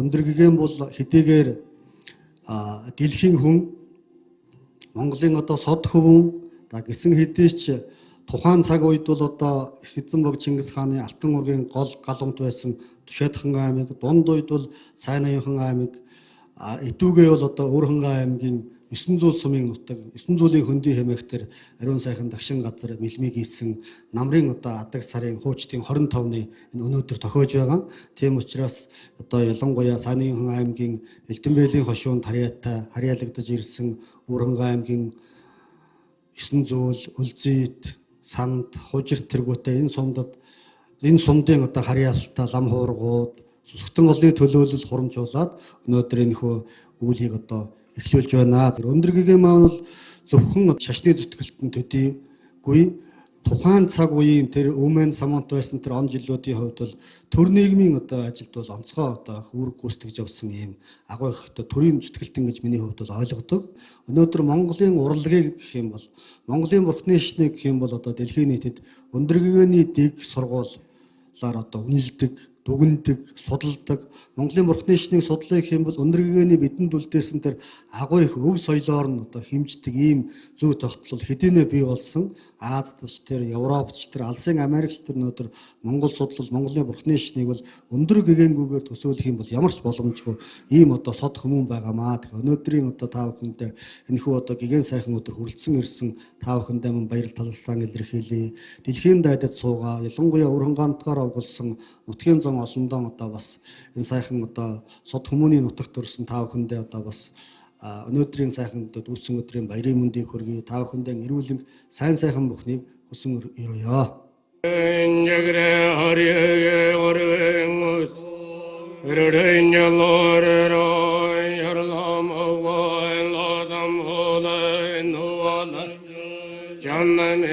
Өндөргийгэн бол хэдийгээр дэлхийн хүн Монголын одоо сод хөвөн гэсэн хэдий ч тухайн цаг үед бол одоо Эзэн бог Чингис хааны Алтан ургийн гол галуунт байсан Түшээдхан аймаг, дунд үед бол Сайн аяхан аймаг, Идүүгээ бол одоо Өөрхөнгөн аймгийн 900 сумын нутаг, 900-ийн хөндий хэмээгтэр ариун сайхан дагшин газар мэлмиг ийсэн намрын одоо адаг сарын хуучдын 25-ны энэ өнөөдөр тохиож байгаа. Тийм учраас одоо ялангуяа Сайн аяхан аймгийн Элдэнбээлийн хошуунд харьяалагдаж ирсэн Өөрхөнгөн аймгийн 900, Үлзийд, Санд, Хужирт тэргүүтээ энэ сумдын одоо харьяалтаа лам хуургууд сүсгтэн голны төлөөлөл хурамжуулаад өнөөдөр энэ хөө үүлийг одоо эхлүүлж байна. Өндөргийгэн маань бол зөвхөн шашны зүтгэлтэн төдийгүй тухайн цаг үеийн тэр өмнө самонт байсан тэр он жилүүдийн хувьд бол төр нийгмийн одоо ажилд бол онцгой одоо үүрэг гүйцэтгэж явсан ийм агуу их одоо төрийн зүтгэлтэн гэж миний хувьд бол ойлгодог. Өнөөдөр Монголын урлагийг гэх юм бол Монголын бурхны шашныг гэх юм бол одоо дэлхийн нийтэд Өндөргийгэний дэг сургуулиар одоо үнэлдэг, дүгндэг, судалдаг. Монголын бурхны шашныг судлах гэх юм бол Өндөргийгэний бидэнд үлдээсэн тэр агуу их өв соёлоор нь одоо хэмждэг ийм зүй тогтол хэдийнэ бий болсон. Азад ч тэр, Европт ч тэр, Алсын Америкч тэр өнөөдөр Монгол судлал, Монголын бурхны шашныг бол өндөр гэгээнгүйгээр төсөөлөх юм бол ямар ч боломжгүй ийм одоо сод хүмүүн байгаамаа. Тэгэхээр өнөөдрийн одоо та бүхэндээ энэхүү одоо гэгэн сайхан өдөр хүрэлцэн ирсэн та бүхэндээ мөн баярал талархлаа илэрхийлье. Дэлхийн дайдад суугаа, ялангуяа өрхөнгантгаар овголсон нутгийн зам олондоо одоо бас энэ сайхан одоо сод хүмүүний нутагт төрсэн та бүхэндээ одоо бас өнөөдрийн сайхан дүүсэн өдрийн баярын мэндийг хүргэе. Та бүхэндээ эрүүлэн сайн сайхан бүхнийг хүсэн өрөөё. Canım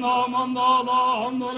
Namanda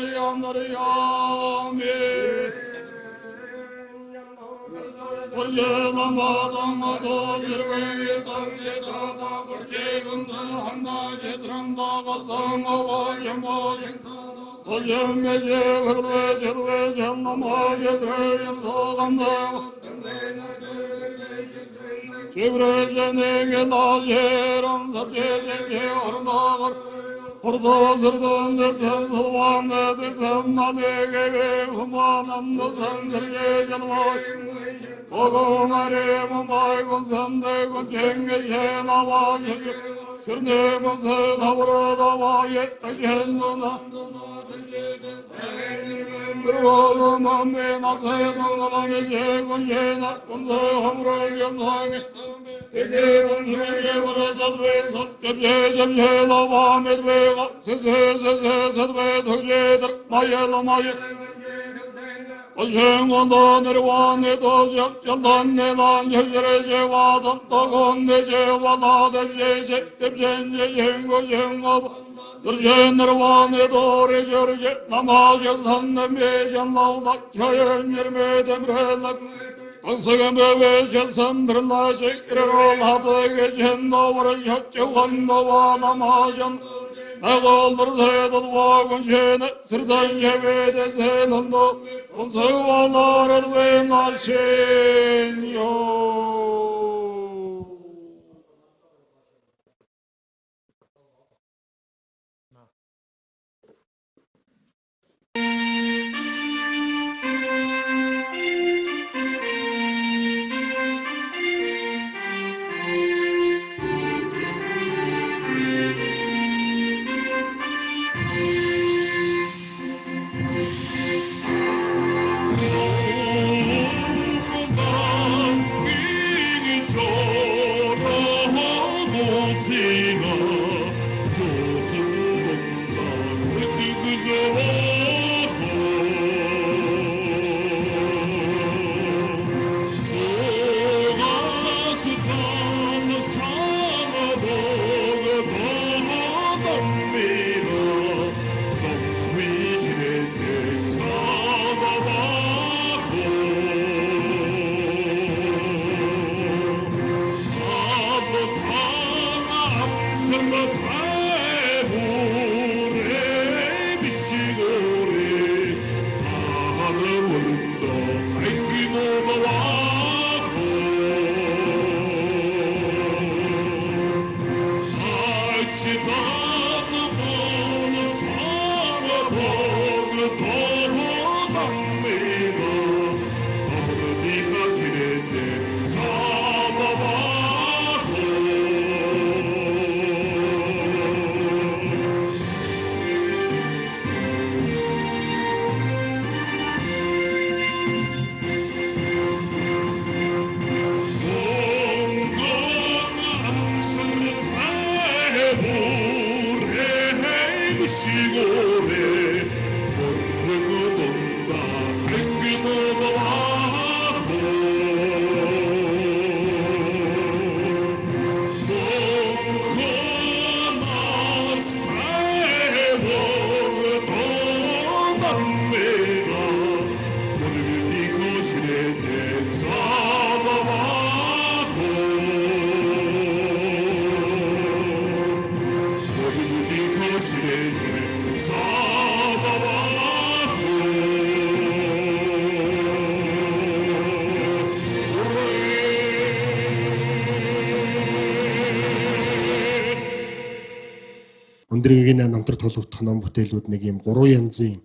Өндрөгийн намтрал толгодох ном бүтээлүүд нэг юм 3 янзын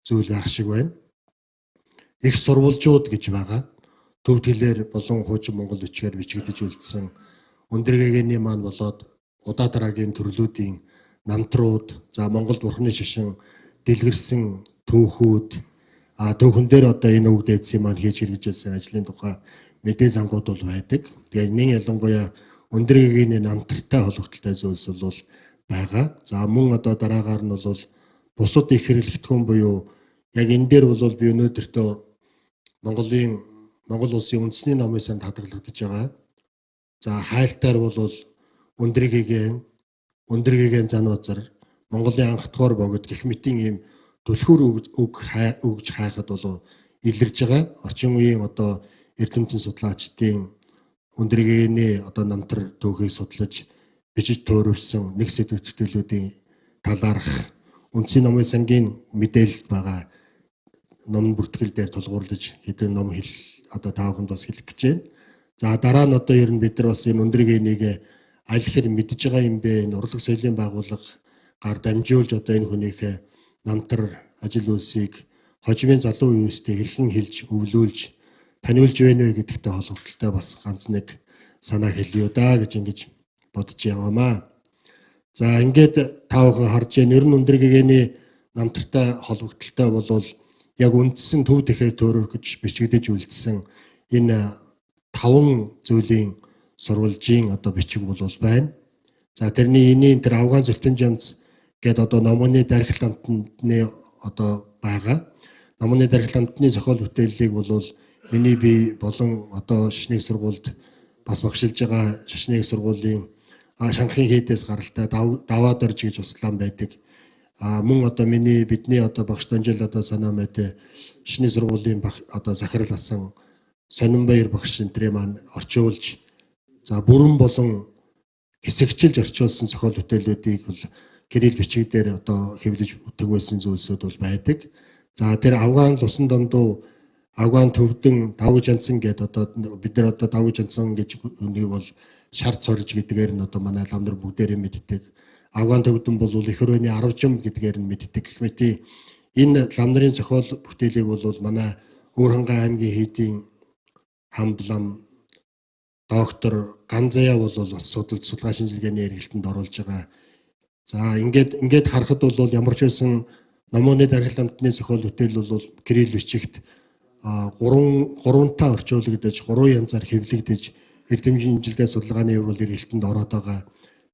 зүйл байх шиг байна. Их сурвалжууд гэж байгаа. Төв хэлээр болон хуучин монгол бичгээр бичигдэж үлдсэн Өндрөгийн маань болоод удаа дараагийн төрлүүдийн намтрууд, за Монгол бурхны шишин дэлгэрсэн түүхүүд, түүхэн дээр одоо энэ үг дээдсийн маань хийж хэрэгжүүлсэн ажлын тухай мэдээ зангууд бол байдаг. Тэгээд нэг ялангуяа Өндрөгийн намтартай холбогдолтой зүйлс бол байгаа. За мөн одоо дараагаар нь бол бусад их хэрэглэгдэхүүн буюу яг энэ дээр бол би өнөөдөртөө Монгол улсын үндэсний номын санд хадгалагдаж байгаа. За хайлтаар бол Өндрөгийн Занбазар, Монголын анхдугаар богд гэх мэтийн ийм түлхүүр өгж хайхад болов илэрж байгаа. Орчин үеийн одоо эрдэмтэн судлаачдын өндөргийн одоо намтар төвхийг судлаж бичиж туурвсан нэг сэдвтгэлүүдийн талаарх үндсийн номын сангийн мэдээлэл байгаа ном бүртгэл дээр тулгуурлаж хэдэн ном хэл одоо тааханд бас хэлэх гэж байна. За дараа нь одоо ер нь бид нар бас энэ өндөргийнийг аль хэр мэдж байгаа юм бэ? Энэ урлаг соёлын байгууллага гар дамжуулж одоо энэ хүнийхээ намтар ажил үйлсийг хожимын залуу үеэстэй хэрхэн хэлж өвлүүлж таниулж байна вэ гэдэгтэй холбогдолтой бас ганц нэг санаа хэлье да гэж ингэж бодож байгаамаа. За ингээд та бүхэн харж байна. Ер нь өндөргийний намтартай холбогдолтой болвол яг үндсэн төв тэхээр төөрөж бичигдэж үлдсэн энэ 5 зүйлийн сурвалжийн одоо бичиг бол байна. За тэрний энийн тэр Афган Зүлтэн Жамц гэдэг одоо номны дархил амтны одоо байгаа. Номны дархил амтны зохиол бүтээллийг бол миний бие болон одоо шашныг сургуульд бас багшилж байгаа шашныг сургуулийн шанхын хийдээс гаралтай даваад орж гэж туслан байдаг. Мөн одоо бидний одоо багш Данжил одоо санаа мэт шашны сургуулийн одоо захирал асан Сонинбаяр багш энтрээ маань орчуулж за бүрэн болон хэсэгчилж орчуулсан зохиол бүтээлүүдийг бол гэрэл бичиг дээр одоо хэвлэж бүтгүүлсэн зүйлсүүд бол байдаг. За тэр Афган лусан дондуу Афган төвдөн давж анцсан гэдэг одоо бид нар одоо давж анцсан гэж үнийг бол шарт цорж гэдгээр нь одоо манай ламдар бүгдээрээ мэддэг. Афган төвдөн бол их хөрөөний 10 жим гэдгээр нь мэддэг. Гэх мэт энэ ламнарын зохиол бүтээлийг бол манай Өөрхангай аймгийн хийдийн хамблам доктор Ганзая бол бас судалгаа шинжилгээний эргэлтэнд оруулж байгаа. За ингээд харахад бол ямар ч байсан номны дархил амтны зохиол бүтээл бол кирилл бичигт 3 та орчуулагдаж 3 янзаар хэвлэгдэж эрдэмтэн шинжилгээ судалгааны явуул эргэлтэнд ороод байгаа.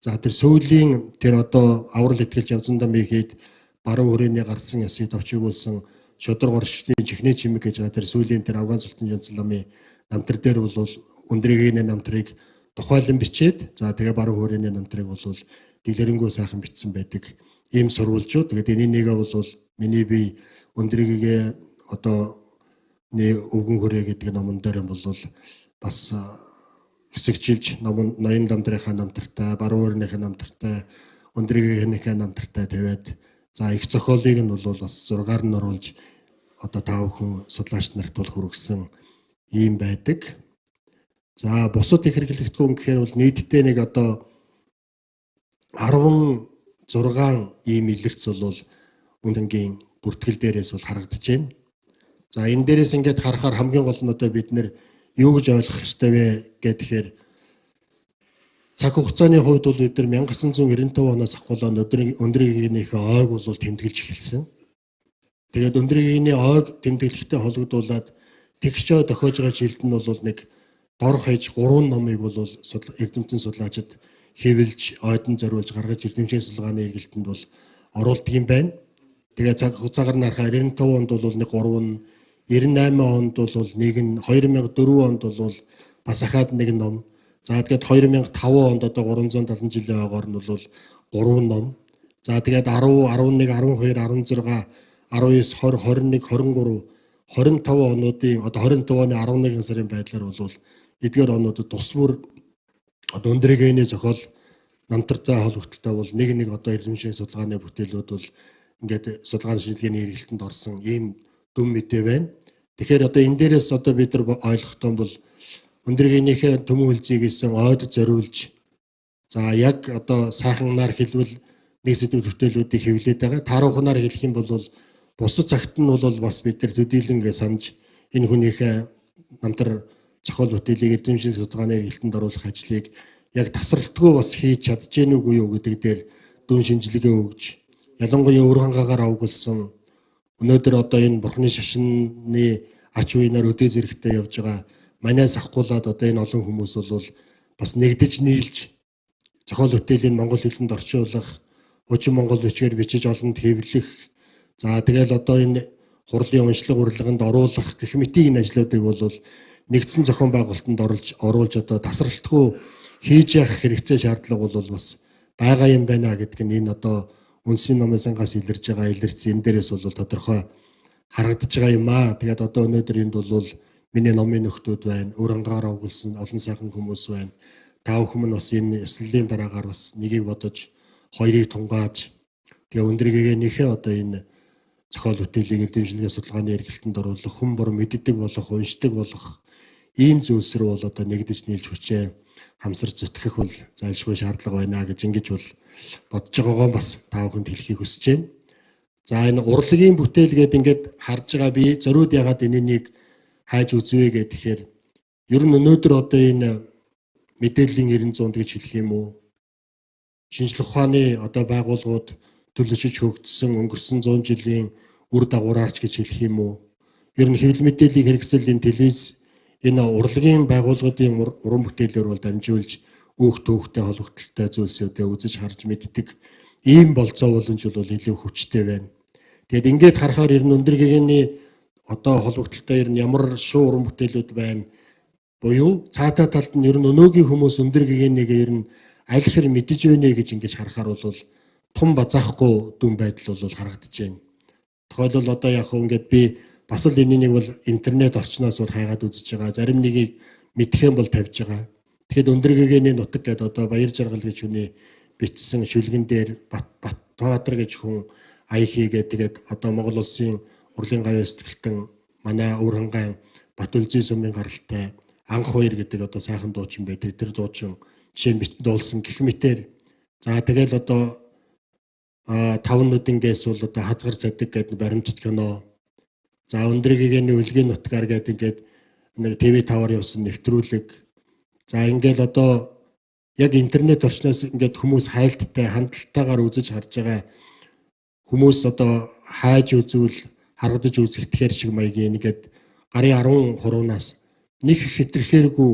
За тэр сүүлийн тэр одоо аврал ихтгэл Жавзандам хийхэд баруун хүрээний гарсан ясыг товчигуулсан шудраг оршигчдын чихний чимэг гэж байгаа тэр сүүлийн тэр Афган Зүлтэн Жамцламын намтар дээр бол өндөргийний намтрыг тухайлан бичээд за тэгээ баруун хүрээний намтрыг бол дэлгэрэнгүй сайхан бичсэн байдаг. Ийм сурвалжууд. Тэгээд энэнийг бол миний бие өндөргийгээ одоо өвгөн хүрээ гэдэг номон дээр бол бас хэсэгчилж ноён ламдрынхаа намтартай, баруун хүрээний намтартай, өндөргийнхээ намтартай тавиад за их зохиолыг нь бол бас 6-аар нь оруулж одоо 5 хүн судлаач нарт бол хүргэсэн ийм байдаг. За бусад их хэрэглэгдэхүүн гэхээр бол нийтдээ нэг одоо 16 ийм илэрц бол үнэнгийн бүртгэл дээрээс бол харагдаж байна. За энэ дээрээс ингээд харахаар хамгийн гол нь одоо бид нэр юу гэж ойлгох ёстой вэ гэхээр цаг хугацааны хувьд бол бид нар 1995 оноос ахгүйн өндөргийнхээ ойг бол тэмдэглэж эхэлсэн. Тэгээд өндөргийнхний ойг тэмдэглэхтэй холбогдуулаад тэгшөө тохиож байгаа жилд нь бол нэг дор хаяж 3 номыг бол эрдэмтэн судлаачид хэвлж ойдон зориулж гаргаж эрдэмтэн судалгааны эргэлтэнд бол оруулдаг юм байна. Тэгээ цаг хугацаагаар нь харахаар 95 онд бол нэг 3 нь 98 онд бол нэг нь 2004 онд бол бас ахаад нэг ном. За тэгээд 2005 онд одоо 370 жилийн ойгоор нь бол 3 ном. За тэгээд 10, 11, 12, 16, 19, 20, 21, 23, 25 онуудын одоо 25 оны 11 сарын байдлаар бол эдгээр онуудад тус бүр одоо өндөргийний зохиол намтартай холбогдолтой бол нэг одоо эрдэмтэн судалгааны бүтээлүүд бол ингээд судалгааны шинжилгээний эргэлтэнд орсон ийм дүн мэдээ байна. Тэгэхээр одоо энэ дээрээс одоо бид нар ойлгохтой бол өндөргийнхээ төмөн үлзийг хийсэн ойд зориулж за яг одоо сайханаар хэлбэл нэг сэдв бүтээлүүдийг хэвлээд байгаа. Таарахнаар хэлэх юм бол бусад цагт нь бол бас бид нар төдийлөнгээ санаж энэ хүнийхээ намтар зохиол бүтээлийг эрдэмтэн судалгааны эргэлтэнд оруулах ажлыг яг тасралтгүй бас хийж чадж гэнэ үгүй юу гэдэг дээр дүн шинжилгээ өгж ялангуяа Өөрхангайгаар авгалсан өнөөдөр одоо энэ бурхны шашны ач үеийнээр өдөө зэрэгтэй явж байгаа манайс ахгуулаад одоо энэ олон хүмүүс бол бас нэгдэж нийлж зохиол бүтээлийн монгол хэлэнд орчуулах, хуучин монгол бичгээр бичиж олонд хэвлэх, за тэгэл одоо энэ хурлын уншлага урлаганд оруулах гэх мэт энэ ажлуудыг бол нэгдсэн зохион байгуулалтанд оруулж одоо тасралтгүй хийж явах хэрэгцээ шаардлага бол бас байгаа юм байна гэдэг нь энэ одоо үнсийн номын сангаас илэрж байгаа илэрсэн энэ дээрээс бол тодорхой харагдаж байгаа юм аа. Тэгээд одоо өнөөдөр энд бол миний номын нөхдүүд байна, өр ангаараа өгүүлсэн олон сайхан хүмүүс байна. Та бүхэн нь бас энэ ёслолын дараагаар бас нэгийг бодож хоёрыг тунгааж тэгээ өндөргийгээ нэхээ одоо энэ зохиол бүтээлийн эрдэмшлэгийн судалгааны эргэлтэнд оруулах, хүн бүр мэддэг болох, уншдаг болох ийм зүйлс рүү бол одоо нэгдэж нийлж хүчээ хамсар зүтгэх бол зайлшгүй шаардлага байна гэж ингэж бол бодож байгаагаа бас та бүхэнд хэлхийг хүсэж байна. За энэ урлагийн бүтээл гээд ингээд харж байгаа би зориуд ягаад энэнийг хайж үзвэ гэхээр ер нь өнөөдөр одоо энэ мэдээллийн 900 гэж хэлэх юм уу? Шинжлэх ухааны одоо байгууллагууд төлөвшөж хөгжсөн өнгөрсөн 100 жилийн үр дагавраарч гэж хэлэх юм уу? Ер нь хэвлэл мэдээллийн хэрэгсэл энэ телевиз энэ урлагийн байгууллагын уран бүтээлээр бол дамжуулж өөх төөхтэй холбогдлолтой зүйлсүүдээ үзэж харж мэддэг ийм болцоо боломж бол илүү хүчтэй байна. Тэгэд ингээд харахаар ер нь өндөргийний одоо холбогдлолтой ер нь ямар шуу уран бүтээлүүд байна буюу цаатаа талд нь ер нь өнөөгийн хүмүүс өндөргийнийг ер нь аль хэр мэдэж байна гэж ингэж харахаар бол тун базаахгүй дүн байдал бол харагдаж байна. Тухайлбал одоо яг хөө ингээд би бас л энийг бол интернет орчноос бол хайгаад үзэж байгаа. Зарим нэгийг мэдэх юм бол тавьж байгаа. Тэгэхэд өндөргийний нутаг гэдэг одоо Баяр Жаргал гэж хүний бичсэн шүлгэн дээр Баттаатар гэж хүн ая хийгээд тэгээд одоо Монгол улсын урлагийн гавьяа сэтгэлтэн манай Өвөрхангай Батүлзий сумын гаралтай анх хоёр гэдэг одоо сайхан дуучин байдаг. Тэр дуучин жишээ нь дуулсан гэх мэтэр. За тэгэл одоо таван нүдэнгээс бол одоо хазгар цадаг гэдэг баримтат кино. За өндөргийний үлгийн нутгаар гэдэг ингээд нэг TV5-аар явсан нэвтрүүлэг. За ингээл одоо яг интернет орчноос ингээд хүмүүс хайлттай хандлттайгаар үзэж харж байгаа хүмүүс одоо хайж үзвэл харагдаж үзэгдэхэр шиг маягийн ингээд гарын 13-наас нэг хэтэрхээргүй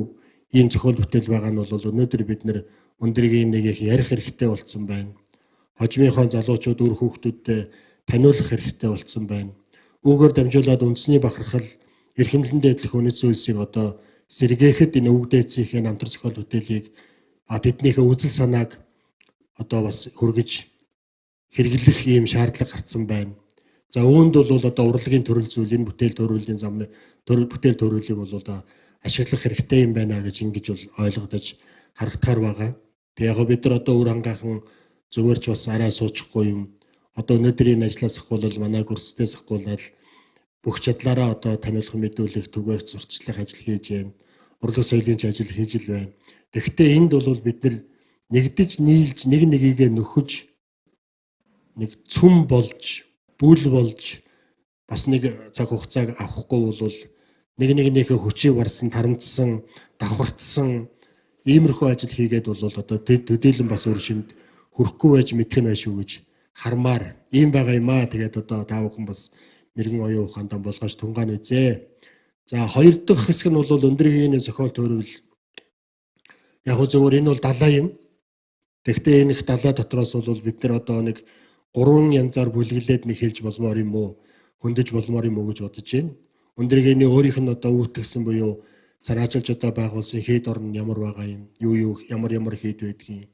ийм зохиол бүтээл байгаа нь бол өнөөдөр бид нэр өндөргийнийг ярих хэрэгтэй болсон байна. Хожимынхон залуучууд үр хүүхдүүдтэй таниулах хэрэгтэй болсон байна. Үүгээр дамжуулаад үндэсний бахархал эрхэмлэн дээдлэх үнэт зүйлсийг одоо сэргээхэд энэ үг дээдсийнхээ намтар зохиол бүтээлийг тэднийхээ үзэл санааг одоо бас хүргэж хэрэглэх ийм шаардлага гарсан байна. За үүнд бол одоо урлагийн төрөл зүйл энэ бүтээл төрөлийн замны бүтээл төрөлийг бол одоо ашиглах хэрэгтэй юм байна гэж ингэж бол ойлгодож харагдахаар байгаа. Тэгээ яг бид нар одоо өр хангайхан зөвөрч бас арай суучихгүй юм. Одоо өнөөдрийн ажлаас ахвал манай курстээс ахвал бүх чадлаараа одоо таниулах мэдүүлэх түгээх зурчлах ажил хийж байна. Урлаг соёлын ажил хийж л байна. Тэгэхдээ энд бол бид нар нэгдэж нийлж нэг нэгийгээ нөхөж нэг цөм болж бүл болж бас нэг цаг хугацааг авахгүй бол нэг нэгнийхээ хүчийг барсан тарамдсан давхартсан иймэрхүү ажил хийгээд бол одоо төдийлөн бас үр шимд хүрэхгүй байж мэдэх нь байшгүй гэж хармаар ийм байгаа юм аа. Тэгээд одоо та бүхэн бас мэрэгэн оюун ухаандаа болгож тунгаан үзээ. За хоёр дахь хэсэг нь бол өндөргийний зохиол төрөл. Яг зөвөр энэ бол далай юм. Тэгэхдээ энэ их далай дотроос бол бид нар одоо нэг 3 янзаар бүлгэлээд нэг хэлж болмоор юм уу, хөндөж болмоор юм уу гэж бодож байна. Өндөргийний өөрийнх нь одоо үүтгэсэн буюу санаачилж одоо байгуулсан хэд орн ямар байгаа юм, юу ямар хэд байдгийг.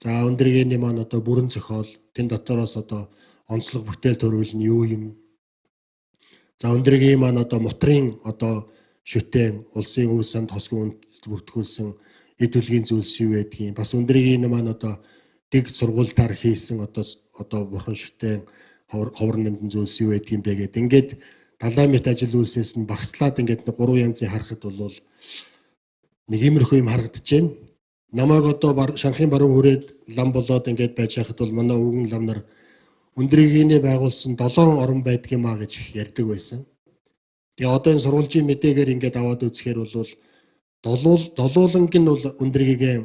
За өндөргийний маань одоо бүрэн зохиол, тэн дотроос одоо онцлог бүтээл төрөл нь юу юм. За өндөргийн маань одоо мотрын одоо шүтэн улсын өв санд хосгүй үндэд бүртгүүлсэн эд төлгийн зүйлс юу байдгийг. Бас өндөргийн маань одоо дэг сургуультаар хийсэн одоо бурхан шүтэн ховор нэмдэн зүйлс юу байдгийг бэ гэдэг. Ингээд далай мэт ажил үйлсээс нь багслаад ингээд 3 янзыг харахад бол нэг иймэрхүү юм харагдаж байна. Намайг одоо Шанхын баруун хүрээд лам болоод ингээд байж хахад бол манай өвгөн лам нар өндөргийний байгуулсан 7 орн байдаг юм а гэж ярьдаг байсан. Тэгээ одоо энэ сурвалжийн мэдээгээр ингээд аваад үзэхээр бол долууланг нь бол өндөргийгээ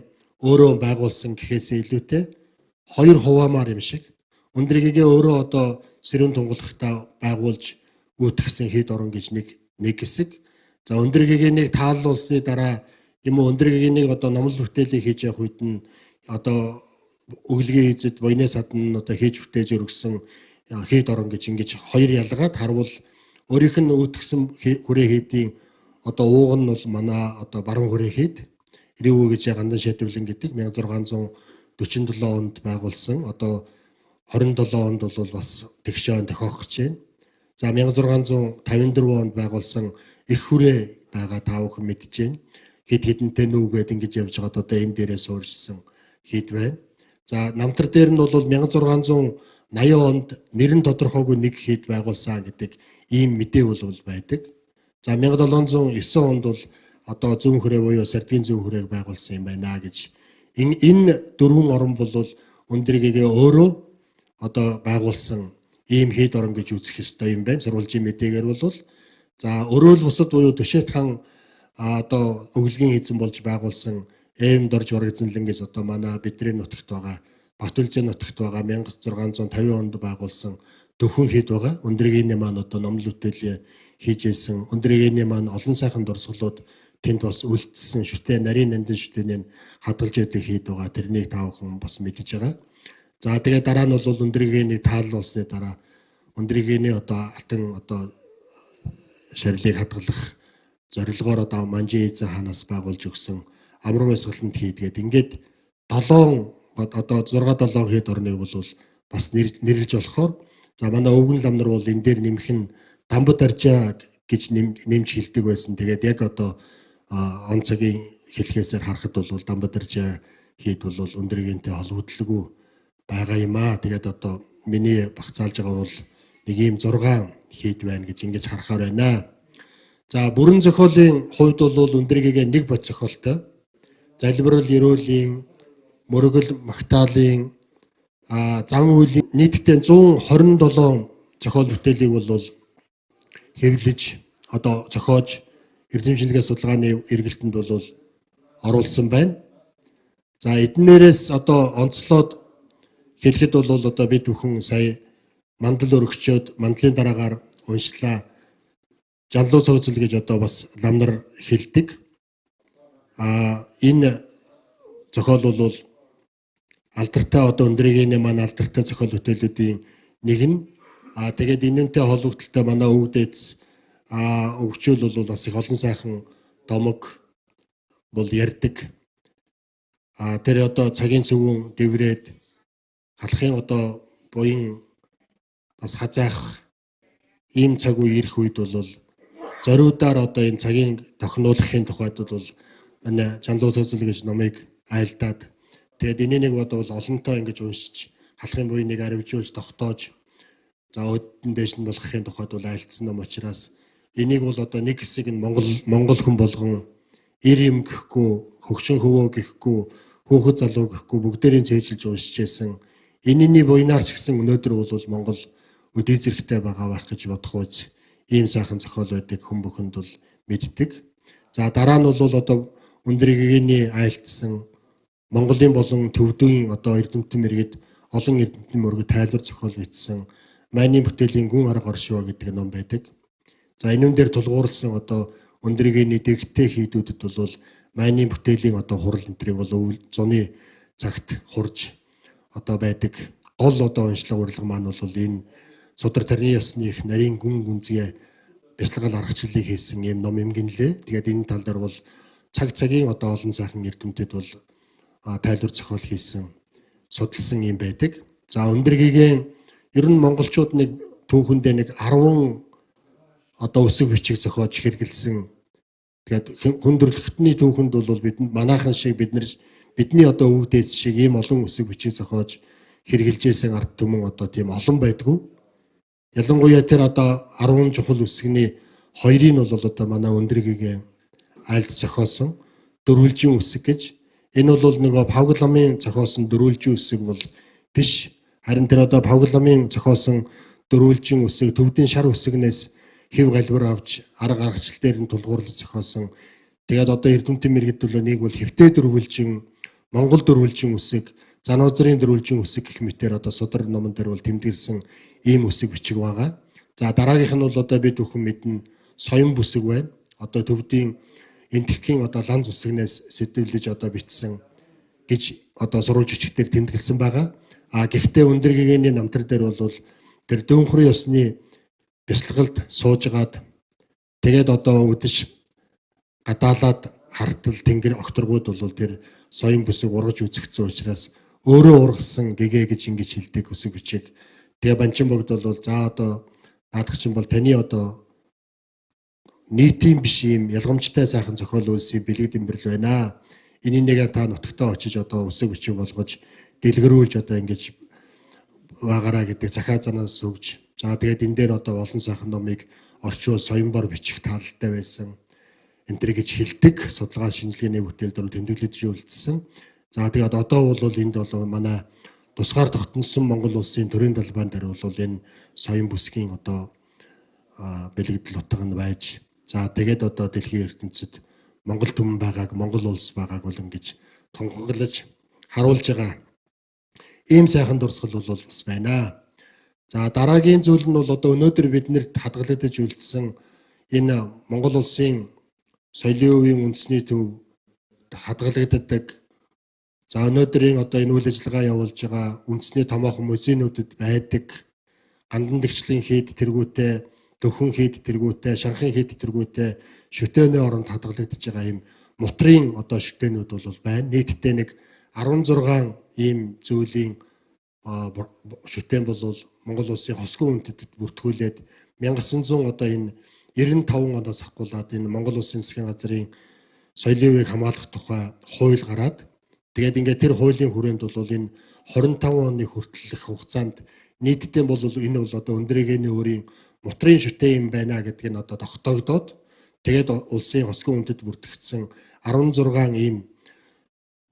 өөрөө байгуулсан гэхээсээ илүүтэй 2 хуваамаар юм шиг. Өндөргийгээ өөрөө одоо сэрүүн тунгалахтаа байгуулж үүтгэсэн хэд орн гэж нэг хэсэг. За өндөргийнийг тааллуулсны дараа юм уу өндөргийнийг одоо номлол бүтээлийг хийж явах үед нь одоо өглөгийн эзэд военны садан одоо хийж бүтээж өргөсөн хэд орн гэж ингэж 2 ялгаад харвал өөрийнх нь үүтгэсэн хүрээ хэдийн одоо ууг нь бол манай одоо баруун хүрээ хэд Ирээвүү гэж гандан шийдвэрлэн гэдэг 1647 онд байгуулсан одоо 27 онд бол бас тэгшээ тохиох гэж байна. За 1654 онд байгуулсан их хүрээ байгаа та бүхэн мэдж байна. Хэд хэдэнтэй нүүгээд ингэж явж байгаад одоо энэ дээрээ суурьшсан хэд байна. За намтар дээр нь бол 1680 онд нэрэн тодорхойгүй нэг хэд байгуулсан гэдэг ийм мэдээ бол байдаг. За 1709 онд бол одоо зүүн хүрээ буюу Сардгийн зүүн хүрээг байгуулсан юм байна гэж. Энэ дөрвөн орн бол Өндрийгээ өөрөө одоо байгуулсан ийм хэд орн гэж үзэх ёстой юм байна. Сурвалжийн мэдээгээр бол за өрөөл бусад буюу Төшөөт хаан одоо өглөгийн эзэн болж байгуулсан Эм дорж барагзанлангээс одоо манай бидний нутагт байгаа Батүлзэн нутагт байгаа 1650 онд байгуулсан дөхөн хэд байгаа. Өндрийгийн маань одоо номлол бүтээлээ хийжсэн. Өндрийгийн маань олон сайхан дурсгалууд тэнд бас үлдсэн шүтээ нарийн нандин шүтээний хадгалж байдаг хэд байгаа. Тэрнийг таавхан бас мэдж байгаа. За тэгээ дараа нь бол Өндрийгийн тааллуулсны дараа Өндрийгийн одоо алтан одоо шарилыг хадгалах зорилгоор одоо Манжин эзэн хаанаас байгуулж өгсөн амрын бясгалант хийдгээд ингээд 7 одоо 6-7 хэд орныг бол бас нэрлэж болохоор за манай өвгөн лам нар бол энэ дээр нэмэх нь Дамбад аржаа гэж нэмж хэлдэг байсан. Тэгээд яг одоо он цагийн хэлхээсээр харахад бол Дамбад аржаа хэд бол Өндрийгийнтэй холбогдлоггүй байгаа юм аа. Тэгээд одоо миний багцаалж байгаа бол нэг ийм 6 хэд байна гэж ингэж харахаар байна. За бүрэн зохиолын хувьд бол Өндрийгээ нэг бод зохиолтой. Залбирал ерөөлийн мөргөл магтаалын зан үйлийн нийтдээ 127 зохиол бүтээлийг бол хэвлэж одоо зохиож эрдэмчлэгээ судалгааны эргэлтэнд бол оруулсан байна. За эднээрээс одоо онцлоод хэлэхэд бол одоо бид бүхэн сая мандал өргөчөөд мандлын дараагаар уншлаа. Жанлуу цогцол гэж одоо бас ламнар хэлдэг. Энэ зохиол бол алдартай одоо Өндрийгийн маань алдартай зохиол бүтээлүүдийн нэг нь. Тэгээд энэнтэй холбогдлолтой манай өвгдээц өвчөл бол бас их олон сайхан домог бол ярьдаг. Тэр одоо цагийн цөвөн дэврээд халахын одоо буян бас хазаах ийм цаг үе ирэх үед бол зориудаар одоо энэ цагийн тохиолдлын тухайд бол энэ Жанлуу цогцол гэж номыг айлдаад тэгээд энийг бодвол олонтоо ингэж уншиж халахын буйныг арвижуулж тогтоож за өдөн дэш нь болгохын тухайд бол айлдсан ном учраас энийг бол одоо нэг хэсэг нь Монгол хүн болгон ир юм гэхгүй хөгшин хөвөө гэхгүй хүүхэд залуу гэхгүй бүгдээрийн цээжилж уншиж байсан. Энэний буйнаар ч гэсэн өнөөдөр бол Монгол өдий зэрэгтэй байгаа байх гэж бодох үз. Ийм сайхан зохиол байдаг хүн бүхэнд бол мэддэг. За дараа нь бол одоо Өндрийгийн айлтсан Монголын болон төвдийн одоо эрдэмтэн мэргэд олон эрдэмтэн мөргөд тайлбар зохиол бичсэн Майны бүтээлийн гүн арга оршоо гэдэг ном байдаг. За энүүн дээр тулгуурласан одоо Өндрийгийн дэгтэй хийдүүдэд бол Майны бүтээлийн одоо хурал энтрийг бол зуны цагт хурж одоо байдаг. Гол одоо уншлага урилга маань бол энэ Судар тарны ёсны их нарийн гүн гүнзгий бясалгал аргачлалыг хийсэн юм ном юм гинлээ. Тэгээд энэ тал дээр бол цагийн одоо олон сайхан эрдэмтэд бол тайлбар зохиол хийсэн судалсан юм байдаг. За Өндрийгийн ер нь монголчууд нэг түүхэндээ нэг 10 одоо өсөг бичиг зохиож хэрэгэлсэн. Тэгээд хүндрэлтний түүхэнд бол бидэнд манайхан шиг бидний одоо өвгдөөс шиг ийм олон өсөг бичиг зохиож хэрэгжилжсэн ард түмэн одоо тийм олон байдгүй. Ялангуяа тэр одоо 10 чухал үсгний хоёрыг бол одоо манай Өндрийгээ айлд зохиосон дөрвөлжин үсэг гэж. Энэ бол нөгөө Павгламын зохиосон дөрвөлжин үсэг бол биш. Харин тэр одоо Павгламын зохиосон дөрвөлжин үсэг төвдийн шар үсгнээс хэв галбар авч арга аргачлал дээр нь тулгуурлаж зохиосон. Тэгээд одоо эрдэмтэн мэргэд бол нэг бол хэвтэй дөрвөлжин, Монгол дөрвөлжин үсэг, Зануузрын дөрвөлжин үсэг гэх мэтээр одоо Судар номон дээр бол тэмдэглэсэн ийм үсэг бичиг байгаа. За дараагийнх нь бол одоо бид бүхэн мэднэ соён бүсэг байна. Одоо төвдийн энтхийн одоо ланз үсгнээс сэдвлэж одоо бичсэн гэж одоо сурвалж бичгээр тэмдэглэсэн байгаа. Гэхдээ Өндрийгийн намтар дээр бол тэр дөнхөр ёсны бясалгалд суужгаад тэгээд одоо үдэш гадаалаад хартал тэнгэр огторгууд бол тэр соён бүсэг ургаж үзэгдсэн учраас өөрөө ургасан гэгээ гэж ингэж хэлдэг үсэг бичиг. Тэгээ Банчин богд бол за одоо наадах чинь бол таны одоо нийтийн биш юм ялгамжтай сайхан зохиол үйлсийн бэлэг дэмбэрл байна. Энийг нэг та нутагтаа очиж одоо үсэг бичиг болгож дэлгэрүүлж одоо ингэж байгаараа гэдэг захаа занаас өгж. За тэгээд энэ дээр одоо олон сайхан номыг орчуул соёмбор бичих таалалтай байсан. Энтэр гэж хэлдэг судалгаа шинжилгээний бүтээлд тэмдэглэж үлдсэн. За тэгээд одоо бол энд бол манай тусгаар тогтносон Монгол улсын төрийн талбайн дээр бол энэ соён бүсгийн одоо бэлэгдэл утга нь байж. За тэгээд одоо дэлхийн ертөнцид Монгол түмэн байгааг, Монгол улс байгааг бол ингэж тунхаглаж харуулж байгаа ийм сайхан дурсгал бол бас байна. За дараагийн зүйл нь бол одоо өнөөдөр биднэрт хадгалагдаж үлдсэн энэ Монгол улсын соёлын үеийн үндэсний төв хадгалагддаг. За өнөөдрийн одоо энэ үйл ажиллагаа явуулж байгаа үндэсний томоохон музейнүүдэд байдаг гандандагчлын хийд тэргүүтэй, дөхөн хийд тэргүүтэй, шанхын хийд тэргүүтэй шүтээний оронд хадгалагдаж байгаа ийм мутрын одоо шүтээнүүд бол байна. Нийтдээ нэг 16 ийм зүйлийн шүтээн бол Монгол улсын хосгүй үндэтэд бүртгүүлээд 1900 одоо энэ 95 оноос ахгуулаад энэ Монгол улсын засгийн газрын соёлын үеийг хамгаалах тухай хууль гараад тэгээд ингээд тэр хуулийн хүрээнд бол энэ 25 оны хүртэлх хугацаанд нийтдээ бол энэ бол одоо өндрийгээний өөрийн мутрын шүтээ юм байна гэдг нь одоо тогтоогдоод тэгээд улсын хосгүй үндэд бүртгэгдсэн 16 ийм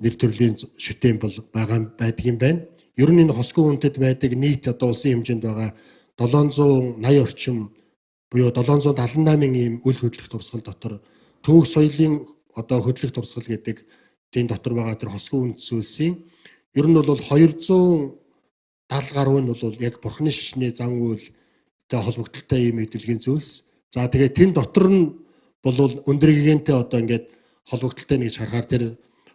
нэр төрлийн шүтээн бол байдаг юм байна. Ер нь энэ хосгүй үндэд байдаг нийт одоо улсын хэмжээнд байгаа 780 орчим буюу 778 ийм үл хөдлөх дурсгал дотор төвөг соёлын одоо хөдлөх дурсгал гэдэг тийм дотор байгаа тэр хосгүй үндэс үйлсийн ер нь бол 270 гаруй нь бол яг бурхны шишний зан үйлтэй холбогдолтой ийм эдэлгийн зүйлс. За тэгээд тэн дотор нь бол өндрэгэнтэй одоо ингээд холбогдолтой нэг гэж харахаар тэр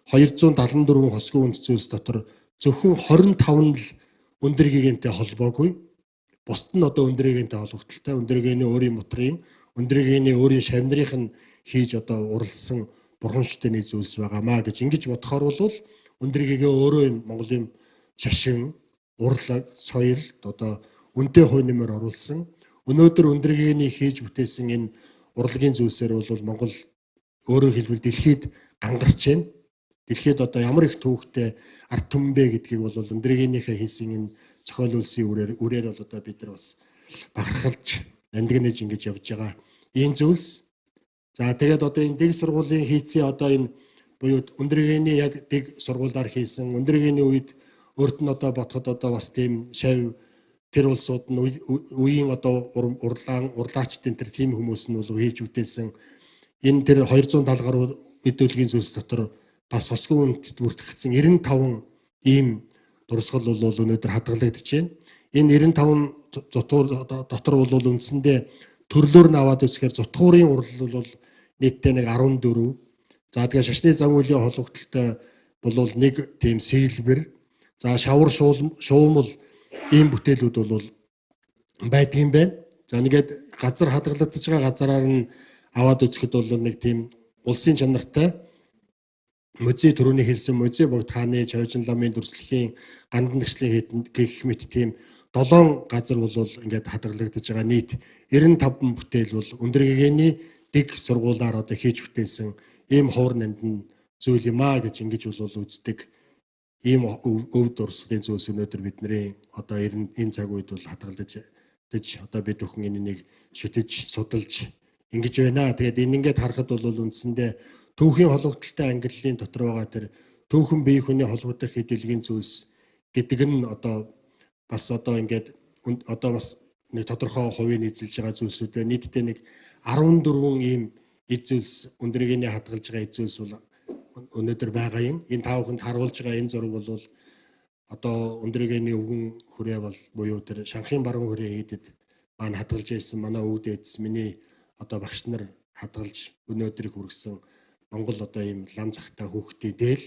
274 хосгүй үндэс зүйлс дотор зөвхөн 25 нь л өндрэгэнтэй холбоогүй. Бусд нь одоо өндрэгэнтэй холбогдолтой, өндрэгэний өөрийн мутрын, өндрэгэний өөрийн шавнырынх нь хийж одоо уралсан бурхан шүтээний зүйлс байгаамаа гэж ингэж бодохоор бол өндрэгээ өөрөө энэ Монголын шашин, урлаг, соёл одоо үнэтэй хувь нэмэр оруулсан. Өнөөдөр өндрэгэний хийж бүтээсэн энэ урлагийн зүйлсээр бол Монгол өөрөөр хэлбэл дэлхийд гангарч байна. Дэлхийд одоо ямар их төвөгтэй ард түмэн бэ гэдгийг бол өндрэгээнийхээ хийсэн энэ зохиол үйлсийн үрээр бол одоо бид нар бас бахархалж андгнэж ингэж явж байгаа ийм зүйлс. За тэгээд одоо энэ дэг сургуулийн хийцээ одоо энэ буюу өндрэгэний яг дэг сургуулиар хийсэн өндрэгэний үед өөрт нь одоо бодоход одоо бас тийм шав тэр улсууд нь үеийн одоо урлаачдын тэр тийм хүмүүс нь бол хийж бүтээсэн энэ тэр 270 гаруй эдөлгийн зүйлс дотор бас хосгүй үндэд бүртгэгдсэн 95 ийм дурсгал бол өнөөдөр хадгалагдаж байна. Энэ 95 дотор бол үндсэндээ төрлөөр нь аваад үзэхээр зутгуурын урлал бол нийтдээ нэг 14. За тэгээ шашны зан үйлийн холбогдолтой бол нэг тийм сэлбэр. За шавар шуумл ийм бүтээлүүд бол байдаг юм байна. За нэгэд газар хадгалагдаж байгаа газараар нь аваад үзэхэд бол нэг тийм улсын чанартай музей төрөний хэлсэн музей богд хааны Чавжин ламын дүрслэхийн гандандагчлын гэх мэт тийм 7 газар бол ингээд хадгалагдаж байгаа нийт 95 бүтээл бол өндрэгэний дэг сургуулиар одоо хийж бүтээсэн ийм ховор нандин зүйл юм аа гэж ингэж бол үздэг ийм өв дурсгалын зүйлс өнөөдөр бидний одоо энэ цаг үед бол хадгалагдаж одоо бид бүхэн энийг шүтэж судалж ингэж байна. Тэгээд энэ ингээд харахад бол үндсэндээ түүхийн холбогдолтой ангиллын дотор байгаа тэр түүхэн бие хүний холбогдох хэдэлгийн зүйлс гэдэг нь одоо бас одоо ингээд одоо бас нэг тодорхой хувийг эзэлж байгаа зүйлсүүд байна. Нийтдээ нэг 14 ийм эд зүйлс өндрэгэний хадгалж байгаа эд зүйлс бол өнөөдөр байгаа юм. Энэ тав хүнд харуулж байгаа энэ зураг бол одоо өндрэгэний өвгөн хүрээ бол буюу тэр шанхын баруун хүрээ хийдэд маань хадгалж байсан манай өвд эдс миний одоо багш нар хадгалж өнөөдрийг хүргэсэн Монгол одоо ийм лам захтай хүүхдээ дээл.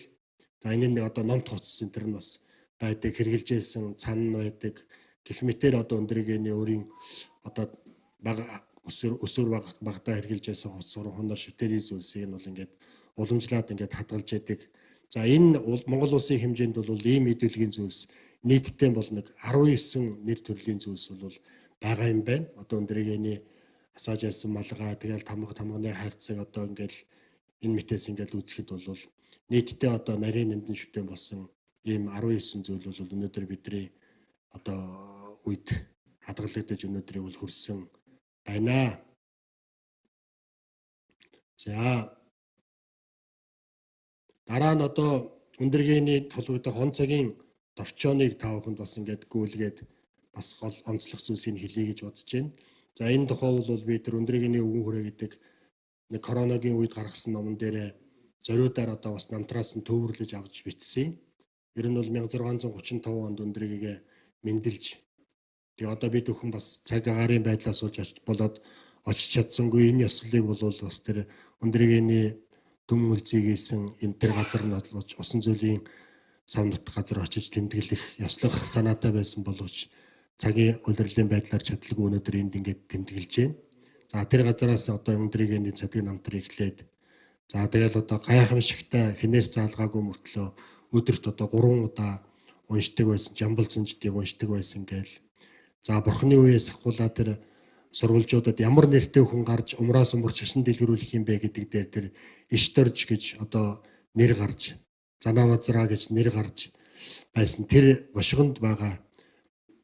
За энэ нэг одоо ном тооцсон тэр нь бас байдаг хэрэгжилжсэн цан байдаг. Гэх мэтээр одоо өндрэгэний өөрийн одоо бага өсвөр багтаа хэрэгжилжсэн хоц сургуунаар шүтээний зүйлсийг нь бол ингээд уламжлаад ингээд хадгалж яадаг. За энэ Монгол улсын хэмжээнд бол ийм мэдүүлгийн зүйлс нийтдээ бол нэг 19 нэр төрлийн зүйлс бол байгаа юм байна. Одоо өндөрийгэний асааж яасан малгай тэгэл тамганы хайрцаг одоо ингээл энэ мэтээс ингээл үзэхэд бол нийтдээ одоо нарийн нандин шүтэн болсон ийм 19 зүйл бол өнөөдөр бидний одоо үед хадгалагдаж өнөөдрийг бол хүрсэн байна. За дараа нь одоо өндөргээний толгойдох он цагийн товчооныг та бүхэнд бас ингээд гүйлгээд бас гол онцлог зүйлсийг хэлье гэж бодож байна. За энэ тухай бол би тэр өндөргээний өвгөн хүрээ гэдэг нэг коронагийн үед гаргасан номон дээр зориудаар одоо бас намтраас нь төвөрлөж авч бичсэн. Ер нь бол 1635 онд өндөргээгээ мэндэлж тэгээ одоо бид бүхэн бас цаг агаарын байдлаас болж болоод очиж чадсангүй энэ ёслолыг бол бас тэр өндөргээний дүн үлзийгээсэн энэ тэр газар нь бодлооч усан зүйлийн савнат газар очиж тэмдэглэх ёслох санаатай байсан боловч цагийн улирлын байдлаар чадлагүй өнөөдөр энд ингээд тэмдэглэж байна. За тэр газараас одоо өндөргээний цадгийн намтар эхлээд за тэгэл одоо гайхамшигтай хинээр заалгаагүй мөртлөө өдөрт одоо 3 удаа уншдаг байсан, жамбал зэнждгийг уншдаг байсан гээл. За бурхны үеэс ахгуулаа тэр сурвалжуудад ямар нэртэй хүн гарч умраас умар шашин дэлгэрүүлэх юм бэ гэдэг дээр тэр Ишторж гэж одоо нэр гарч, Занавазраа гэж нэр гарч байсан тэр бошгонд байгаа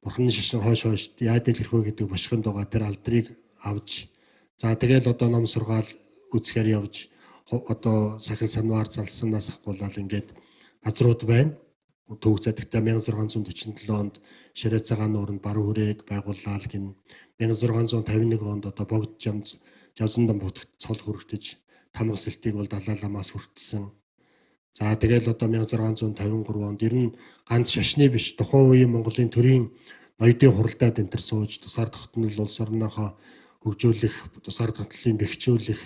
бурхны шашин хойш яа дэлгэрхөө гэдэг бошгонд байгаа тэр алдрыг авч за тэгэл одоо ном сургаал үзэхээр явж одоо сахин санваар залсанаас ахгуулаад ингээд газрууд байна. Төвөг задагтай 1647 онд Ширээ цагаан нууранд баруун хүрээг байгууллаа гин 1651 онд одоо богд жавзандан будагт цол хүрэгтэж тамга сэлтийг бол Далай ламаас хүртсэн. За тэгэл одоо 1653 онд ер нь ганц шашны биш тухайн үеийн Монголын төрийн ноёдын хуралдаад энэ төр сууж тусаар тогтнол улс орнойхоо хөгжүүлэх, тусаар татлалын бэхжүүлэх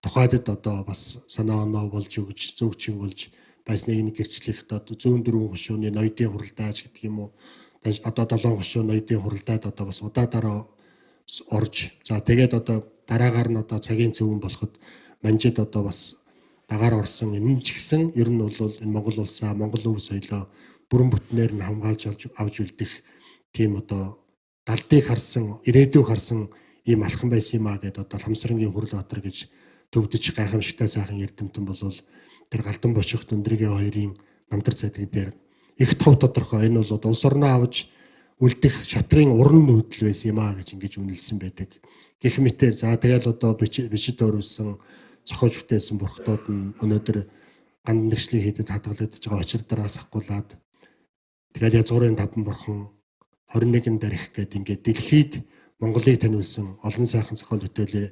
тухайдад одоо бас санаа оноо болж өгж зөвчиг болж байсныг нэг гэрчлэх одоо 104 хошууны ноёдын хуралдааж гэдэг юм уу одоо 7 хошуу ноёдын хуралдаад одоо бас удаа орж за тэгээд одоо дараагаар нь одоо цагийн цөвөн болоход манжид одоо бас дагаар орсон энэ ч гэсэн ер нь бол энэ Монгол улсаа Монгол өв соёлоо бүрэн бүтнээр нь хамгаалж авч үлдэх тийм одоо далдыг харсан ирээдүйг харсан ийм алхам байсан юм а гэдэг одоо Ламсрангийн хурал батар гэж төвдөж гайхамшигтай сайхан эрдэмтэн болвол тэр галдан бошигт өндөргийн хоёрын намтар цадгийг дээр их тов тодорхой энэ бол улс орноо авч үлдэх шатрын уран нүүдэл байсан юм а гэж ингэж үнэлсэн байдаг. Гэх мэтээр за тэгэл одоо бичид өрөвсөн зохиож бүтээсэн бурхтууд нь өнөөдөр гандан нэгшлийн хийдэд хадгалагдаж байгаа очирдараас ахгуулаад тэгэл язгуурын таван бурхан 21 дарих гэдэг ингээд дэлхийд Монголыг таниулсан олон сайхан зохиол бүтээлээ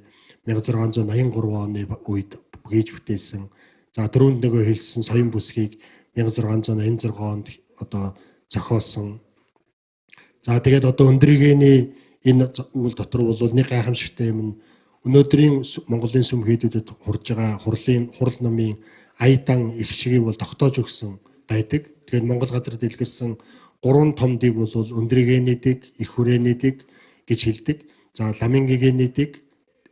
1683 оны үед хийж бүтээсэн. За дөрөнд нөгөө хэлсэн соён бүсгийг 1686 онд одоо зохиосон. За тэгээд одоо өндөргээний энэ үйл дотор бол нэг гайхамшигтай юм. Өнөөдрийн Монголын сүм хийдүүдэд хурж байгаа хурал номын аядан их шигийг бол тогтоож өгсөн байдаг. Тэгээд Монгол газар дэлгэрсэн 3 томдыг бол өндөргээний дэг, их хүрээний дэг гэж хэлдэг. За ламингигийн дэг,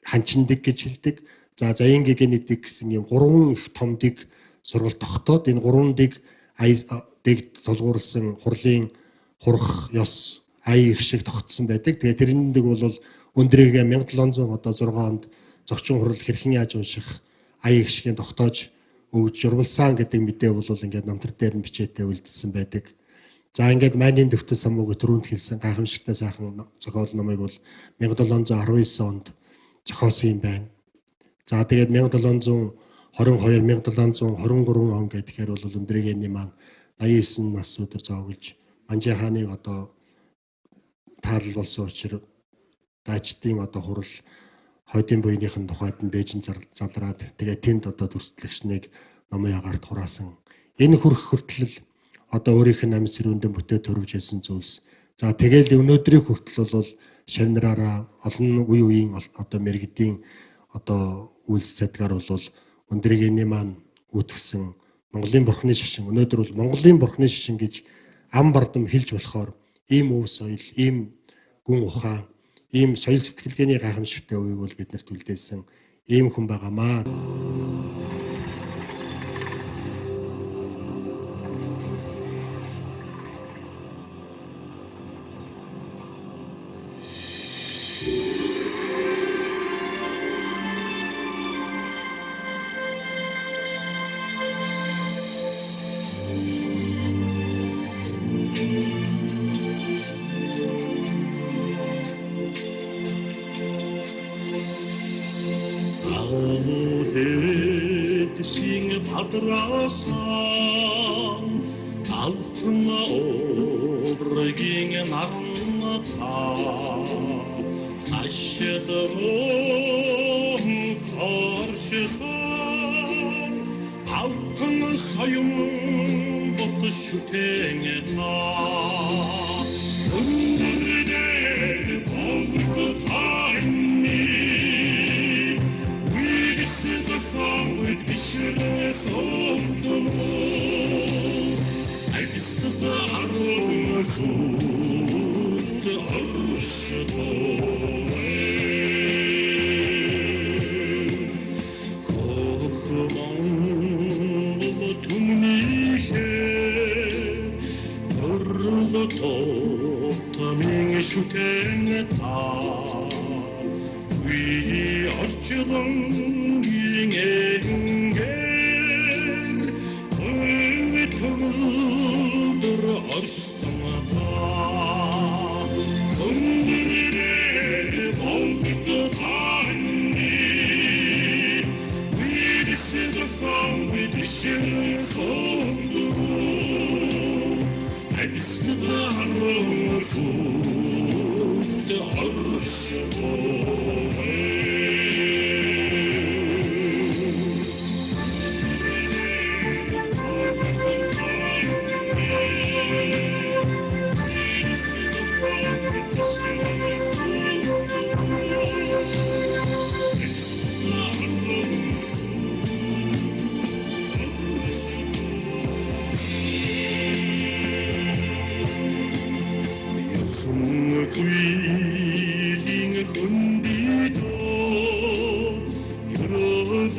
ханчин дэг гэж хэлдэг. За заян гэгэний дэг гэсэн юм 3 их томдыг сургалт тогтоод энэ 3 дэг толгуурласан хурлын хурах ёс ая их шиг тогтсон байдаг. Тэгээд тэрний дэг бол өндөрийгээ 1706 онд зочин хурал хэрхэн яаж унших ая их шигийн тогтоож өгж журмалсан гэдэг мэдээ бол ингээд намтар дээр нь бичээтэй үлдсэн байдаг. За ингээд майнын дэвтэр самууг түрүүнд хэлсэн гайхамшигтай сайхан зохиол номыг бол 1719 онд зохиосон юм байна. За тэгээд 1722 1723 он гэхээр бол өндөрийгээний маань 89 нас өдөр зоогөлж Манжи хааныг одоо таалал болсон учраас даачдын одоо хурал хойдын буйныхын тухайд нь Бээжин залраад тэгээд тэнд одоо дүрслэгчнийг номын агаарт хураасан. Энэ хүрх хүртэл одоо өөрийнх нь амьд сэрүүндэн бүтээ төрөвж хэлсэн зүйлс. За тэгэл өнөөдрийн хүртэл бол шавнараараа олон үе үеийн одоо мэрэгдийн одоо үйлс цадгаар бол өндөргээний маань үүдгсэн Монголын бурхны шашин өнөөдөр бол Монголын бурхны шашин гэж ам бардам хэлж болохоор ийм өв соёл, ийм гүн ухаан, ийм соёл сэтгэлгээний гайхамшигтай үеийг бол биднэрт үлдээсэн ийм хүн байгаамаа. Син падрасан алтын оргийн нармата ашдын харшсан алтын соён бот шүтэн та өнөрдөө богд тайны вигс зохион with бишрээс ондоо айстда арусут аршдоо шүтэн та ви орчлон ингэнгэр өтгөр орсон та өнөрдөө богд тайны вигс зохион бишрээс ондоо айстда арусут аршдоо Зүйлийн хөндийдөө ерөөд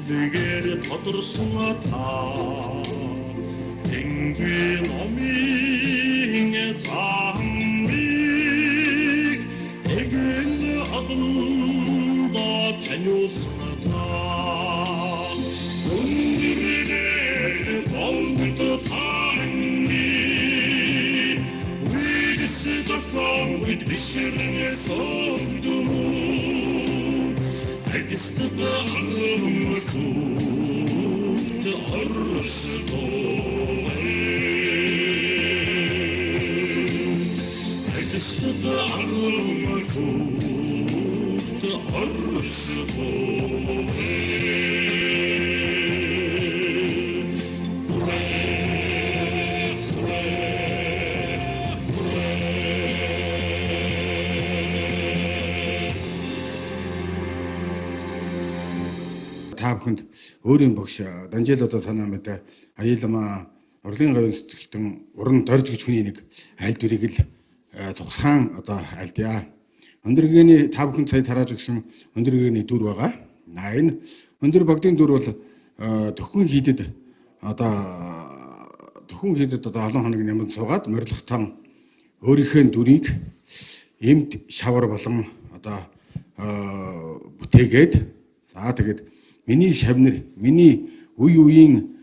билгээр тодорсон та Тэнгэрийн номын замыг эгэл аданда таниулсан та өнөрдөө богд тайны зохион with бишрээс ондоо айстда арусут аршдоо айстда арусут аршдоо та бүхэнд өөрийн багш Данжил одоо санаа мэдээ аяламаа урлагийн гавьяа сэтгэлтэн уран дорж гэж хүний нэг аль дүрийг л тусгаан одоо альдъя. Өндөргийн та бүхэнд сая тарааж өгсөн өндөргийн дүр байгаа. Энэ өндөр богдын дүр бол төхөн хийдэд одоо олон хоног нямд суугаад морилготон өөрийнхөө дүрийг эмд шавар болон одоо бүтээгээд за тэгээд миний шавнар, миний үеийн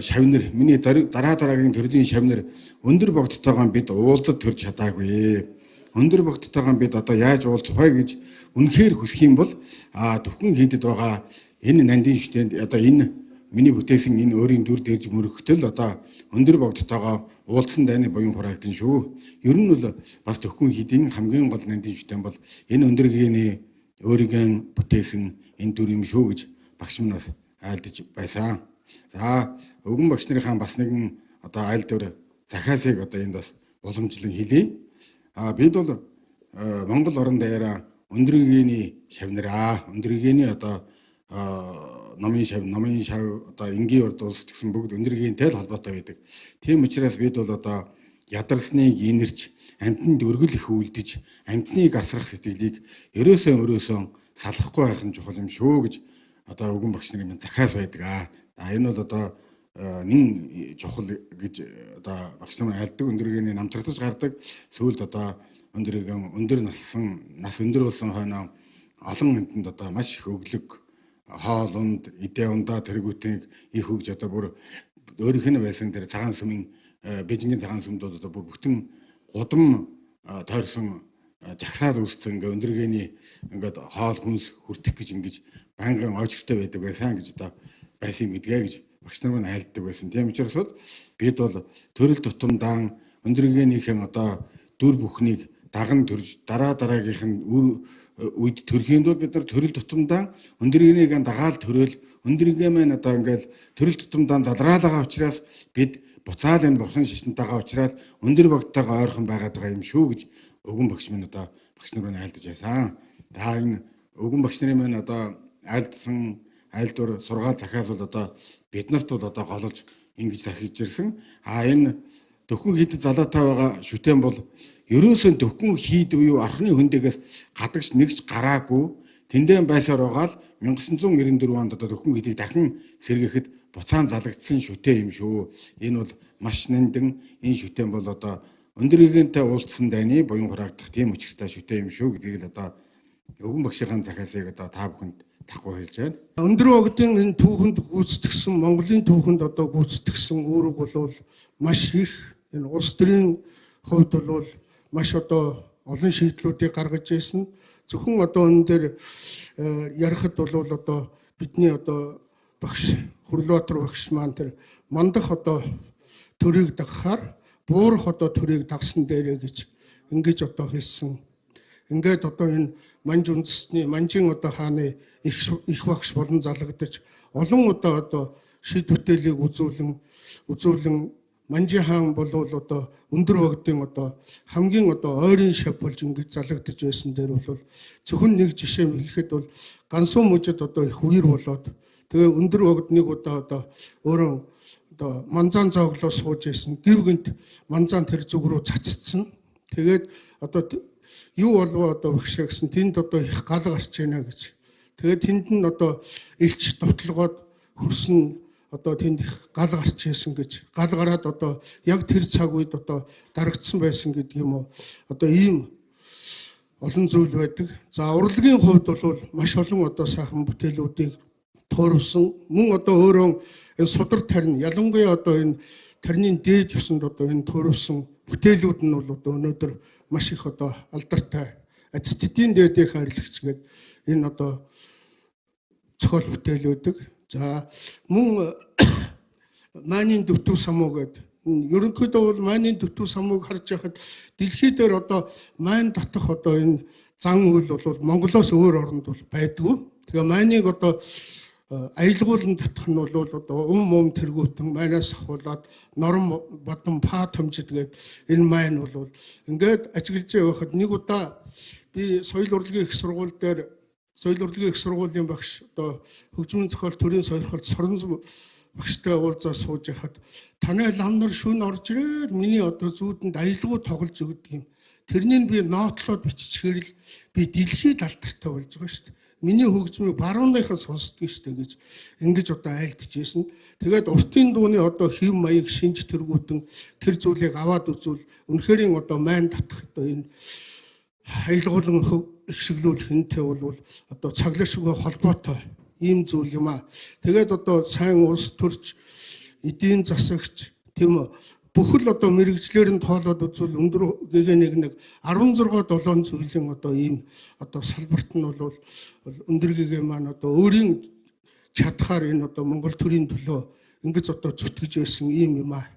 шавнар, миний дараагийн төрлийн шавнар өндөр богдтойгоо бид уулзаж төрж чадаагүй. Өндөр богдтойгоо бид одоо яаж уулзах вэ гэж үнэхээр хүсэх юм бол төхөн хийдэд байгаа энэ нандин шүтэнд одоо энэ миний бүтээсэн энэ өөрийн дүр дээрж мөрөгтөл одоо өндөр богдтойгоо уулзсан дайны буян хураагдсан шүү. Ер нь бол бас төхөн хийдийн хамгийн гол нандин шүтэн бол энэ өндөргийн өөрийн бүтээсэн энэ дүр юм шүү гэж багш минь бас айлдаж байсан. За өвгөн багш нарын бас нэгэн одоо айл дүр захаасыг одоо энд бас боломжлон хэлье. Бид бол Монгол орон даяараа өндөргийн шавнараа өндөргийн одоо номын шав одоо энгийн урд улс гэсэн бүгд өндөргийнтэй л холбоотой байдаг. Тийм учраас бид бол одоо ядарсныг инэрч амьтанд өргөл их үлдэж амьтныг асрах сэтгэлийг өрөөсөө салахгүй байх нь чухал юм шүү гэж одоо өвгөн багш нарын захаас байдаг. Энэ бол одоо нин чухал гэж одоо багш нар айлдаг өндөргийн намтартаж гардаг сүүлд одоо өндөр нас өндөр болсон хойноо олон амьтанд одоо маш их өглөг хоол унд идэ ундаа тэргүүтийг их өгж одоо бүр өөрийнх нь байсан тэр цагаан сүмийн бежингийн цагаан сүмдүүд одоо бүр бүтэн гудам тойрсон жагсаал үүссэн ингээ өндөргээний ингээд хоол хүнс хүртэх гэж ингэж байнгын очиртой байдаг байсан гэж одоо байсан гэдгээ гэж багш нар маань айлддаг байсан. Тийм учраас бид бол төрөл тутамдаа өндөргээнийхэн одоо дүр бүхнийг даган төрж дараагийнх нь үед төрхийн тулд бид нар төрөл тутамдаа өндөргөөнийг дагаал төрөөл өндөргөө маань одоо ингээл төрөл тутамдаа залраалгаа учраас бид буцаал энэ бурхан шишнтайгаа уулзраад өндөр багтайгаа ойрхон байгаад байгаа юм шүү гэж өгөн багш минь одоо багш нар маань айлдаж байсан. Та энэ өгөн багш нарын маань одоо айлдсан айлдвар сургаал захиас бол одоо бид нарт бол одоо голж ингэж захиж ирсэн. Энэ дөхөн хийд залаатай байгаа шүтэн бол ерөөсөө дөхөн хийд буюу архны хөндөгөөс гадагш нэгж гараагүй тэндэн байсаар байгаа л 1994 онд одоо дөхөн хийдийг дахин сэргээхэд буцаан залагдсан шүтэн юм шүү. Энэ бол маш нандин энэ шүтэн бол одоо өндөргөнтэй уулзсан дайны буян хураагдах тийм учиртай шүтэн юм шүү гэдгийг л одоо өгөн багшийн захиасыг одоо та бүхэнд давхар хэлж байна. Өндөр огдын энэ түүхэнд гүйцэтгсэн Монголын түүхэнд одоо гүйцэтгсэн үүрэг бол маш их энэ улс төрийн хувьд бол маш одоо олон шийдлүүдийг гаргаж ирсэн. Зөвхөн одоо энэ дээр ярихад бол одоо бидний одоо багш Хүрлбаатар багш маань тэр мандах одоо төрийг дагахаар буурах одоо төрийг дагсан дээрээ гэж ингэж одоо хэлсэн. Ингээд одоо энэ манж үндэстний манжийн одоо хааны их багш болон залгадаж олон удаа одоо шид бүтээлийг үзүүлэн манжийн хаан бол одоо өндөр богдын одоо хамгийн одоо ойрын шав болж ингэж залгадаж байсан дээр бол зөвхөн нэг жишээ хэлэхэд бол гансуу мужид одоо их үер болоод тэгээ өндөр богдныг одоо өөрөө одоо манзаан зооглоо сууж байсан гівгэнт манзаан тэр зүг рүү цаццсан. Тэгээд одоо юу болов одоо багшаа гэсэн тэнд одоо их гал гарч байна гэж. Тэгээд тэнд нь одоо элч довтлогоод хөрсөн одоо тэнд их гал гарч ирсэн гэж. Гал гараад одоо яг тэр цаг үед одоо дарагдсан байсан гэдэг юм уу. Одоо ийм олон зүйл байдаг. За урлагийн хувьд бол маш олон одоо сайхан бүтээлүүдийг тооруулсан. Мөн одоо өөрөө энэ судар тарин ялангуяа одоо энэ тарины дээд ёсонд одоо энэ тооруулсан бүтээлүүд нь бол одоо өнөөдөр маш их одоо алдартай ацтетийн дээдийн харьлагч гэдэг энэ одоо цохол бүтээлүүдэг. За мөн Маанийн дөтөв самуу гэдэг ерөнхийдөө бол Маанийн дөтөв самууг харж байхад дэлхий дээр одоо Маан татах одоо энэ зан үйл бол Монголоос өөр оронд бол байдгүй. Тэгээ Мааныг одоо аялгуулан татах нь бол одоо тэргүүтэн Маанаас ахуулаад норон бадам паа төмжид гэдэг энэ Маан бол ингээд ажиглаж явахад нэг удаа би соёл урлагийн их сургууль дээр соёл урлагийн их сургуулийн багш одоо хөгжмийн зохиол төрийн сойрхолд сорон багштай уулзаа сууж яхад танай лам нар шүн орж ирээд миний одоо зүүдэнд аялгуу тоглож өгдөг юм. Тэрнийг би нотлоод биччихээр л би дэлхийд алдартай болж байгаа шүү дээ. Миний хөгжмийг барууныхаа сонсдог шүү дээ гэж ингэж одоо айлдж ийсэн. Тэгээд уртын дууны одоо хэв маяг шинж тэргүүтэн тэр зүйлийг аваад үзвэл үнэхэрийн одоо Маан татах одоо энэ аялгуулан ихшиглүүлэх энтэй бол одоо цаглашгүй холбоотой ийм зүйл юм аа. Тэгээд одоо сайн улс төрч эдийн засагч тийм бүхэл одоо мэрэгжлэр нь тоолоод үзвэл өндөр гэгээ нэг 16-7 зүйлийн одоо ийм одоо салбарт нь бол өндөр гэгээ маань одоо өөрийн чадхаар энэ одоо Монгол төрийн төлөө ингэж одоо зүтгэж байсан ийм юм аа.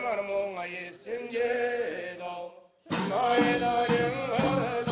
마르몽아의 승계도 나의 다령